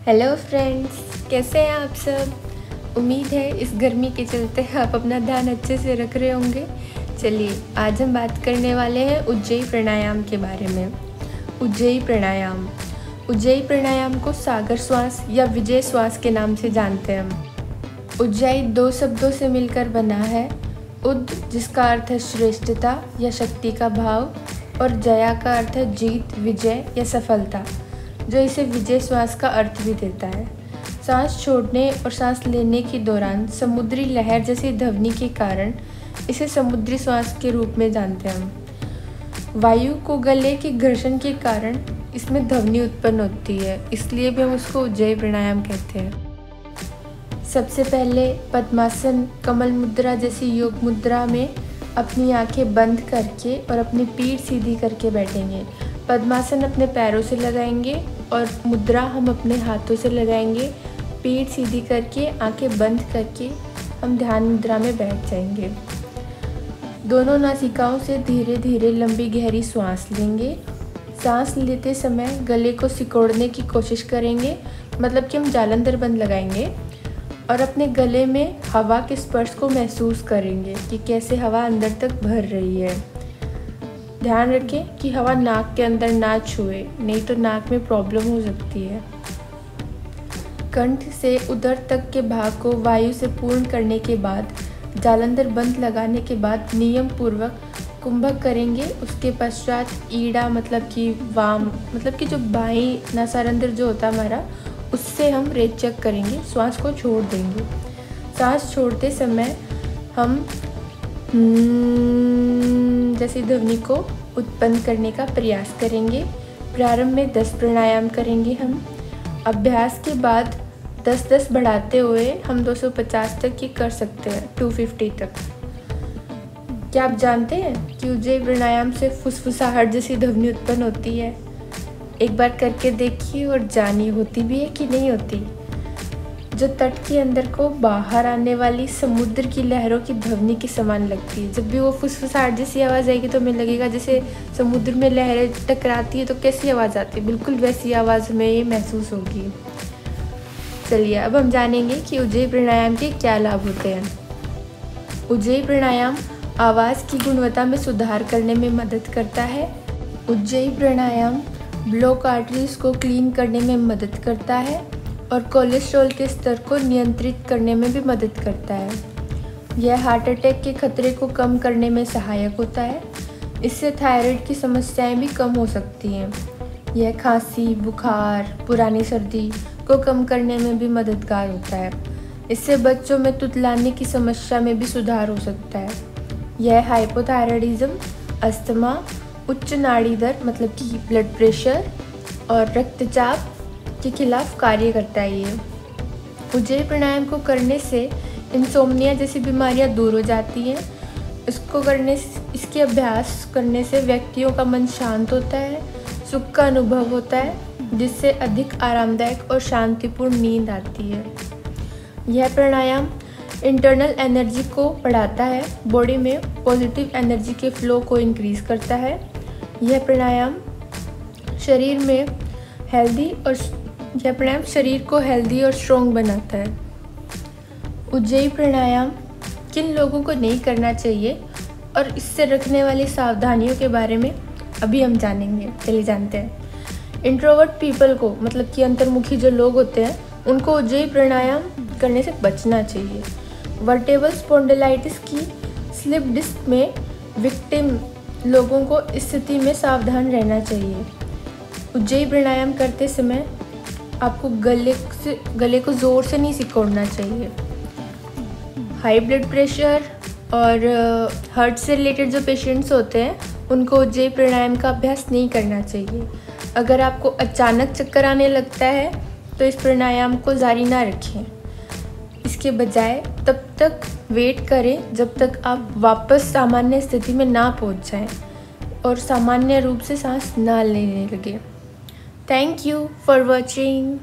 Hello friends, कैसे हैं आप सब। उम्मीद है इस गर्मी के चलते आप अपना ध्यान अच्छे से रख रहे होंगे। चलिए, आज हम बात करने वाले हैं उज्जयी प्राणायाम के बारे में। उज्जयी प्राणायाम को सागर श्वास या विजय श्वास के नाम से जानते हैं हम। उज्जयी दो शब्दों से मिलकर बना है। उद जिसका अर्थ है श्रेष्ठता या शक्ति का भाव, और जया का अर्थ है जीत, विजय या सफलता, जो इसे विजय श्वास का अर्थ भी देता है। सांस छोड़ने और सांस लेने के दौरान समुद्री लहर जैसी ध्वनि के कारण इसे समुद्री श्वास के रूप में जानते हैं हम। वायु को गले के घर्षण के कारण इसमें ध्वनि उत्पन्न होती है, इसलिए भी हम उसको उज्जयी प्राणायाम कहते हैं। सबसे पहले पद्मासन, कमल मुद्रा जैसी योग मुद्रा में अपनी आंखें बंद करके और अपनी पीठ सीधी करके बैठेंगे। पद्मासन अपने पैरों से लगाएंगे और मुद्रा हम अपने हाथों से लगाएंगे। पीठ सीधी करके आंखें बंद करके हम ध्यान मुद्रा में बैठ जाएंगे। दोनों नासिकाओं से धीरे धीरे लंबी गहरी सांस लेंगे। सांस लेते समय गले को सिकोड़ने की कोशिश करेंगे, मतलब कि हम जालंधर बंद लगाएंगे और अपने गले में हवा के स्पर्श को महसूस करेंगे कि कैसे हवा अंदर तक भर रही है। ध्यान रखें कि हवा नाक के अंदर ना छुए, नहीं तो नाक में प्रॉब्लम हो सकती है। कंठ से उदर तक के भाग को वायु से पूर्ण करने के बाद जालंधर बंद लगाने के बाद नियम पूर्वक कुंभक करेंगे। उसके पश्चात ईड़ा मतलब कि वाम मतलब कि जो बाईं नासारंध्र जो होता है हमारा, उससे हम रेचक करेंगे, श्वास को छोड़ देंगे। सांस छोड़ते समय हम जैसी ध्वनि को उत्पन्न करने का प्रयास करेंगे। प्रारंभ में 10 प्राणायाम करेंगे हम। अभ्यास के बाद 10-10 बढ़ाते हुए हम 250 तक की कर सकते हैं, 250 तक। क्या आप जानते हैं कि उज्जयी प्राणायाम से फुसफुसाहट जैसी ध्वनि उत्पन्न होती है? एक बार करके देखिए और जानिए होती भी है कि नहीं होती। जो तट के अंदर को बाहर आने वाली समुद्र की लहरों की ध्वनि के समान लगती है। जब भी वो फुसफुसाहट जैसी आवाज़ आएगी तो हमें लगेगा जैसे समुद्र में लहरें टकराती है तो कैसी आवाज़ आती है, बिल्कुल वैसी आवाज़ हमें ये महसूस होगी। चलिए, अब हम जानेंगे कि उज्जयी प्राणायाम के क्या लाभ होते हैं। उज्जयी प्राणायाम आवाज़ की गुणवत्ता में सुधार करने में मदद करता है। उज्जयी प्राणायाम ब्लॉक आर्टरीज को क्लीन करने में मदद करता है और कोलेस्ट्रॉल के स्तर को नियंत्रित करने में भी मदद करता है। यह हार्ट अटैक के खतरे को कम करने में सहायक होता है। इससे थायराइड की समस्याएं भी कम हो सकती हैं। यह खांसी, बुखार, पुरानी सर्दी को कम करने में भी मददगार होता है। इससे बच्चों में तुतलाने की समस्या में भी सुधार हो सकता है। यह हाइपोथायराइडिज्म, अस्थमा, उच्च नाड़ी दर मतलब कि ब्लड प्रेशर और रक्तचाप के खिलाफ कार्य करता है। ये उज्जयी प्राणायाम को करने से इंसोम्निया जैसी बीमारियां दूर हो जाती हैं। इसके अभ्यास करने से व्यक्तियों का मन शांत होता है, सुख का अनुभव होता है, जिससे अधिक आरामदायक और शांतिपूर्ण नींद आती है। यह प्राणायाम इंटरनल एनर्जी को बढ़ाता है, बॉडी में पॉजिटिव एनर्जी के फ्लो को इंक्रीज करता है। यह प्राणायाम शरीर को हेल्दी और स्ट्रॉन्ग बनाता है। उज्जयी प्राणायाम किन लोगों को नहीं करना चाहिए और इससे रखने वाली सावधानियों के बारे में अभी हम जानेंगे। चलिए जानते हैं। इंट्रोवर्ट पीपल को मतलब कि अंतर्मुखी जो लोग होते हैं, उनको उज्जयी प्राणायाम करने से बचना चाहिए। वर्टेब्रल स्पॉन्डिलाइटिस की स्लिप डिस्क में विक्टिम लोगों को इस स्थिति में सावधान रहना चाहिए। उज्जयी प्राणायाम करते समय आपको गले को ज़ोर से नहीं सिकोड़ना चाहिए। हाई ब्लड प्रेशर और हार्ट से रिलेटेड जो पेशेंट्स होते हैं, उनको उज्जयी प्राणायाम का अभ्यास नहीं करना चाहिए। अगर आपको अचानक चक्कर आने लगता है तो इस प्राणायाम को जारी ना रखें। इसके बजाय तब तक वेट करें जब तक आप वापस सामान्य स्थिति में ना पहुंच जाएं और सामान्य रूप से सांस ना लेने लगे। Thank you for watching.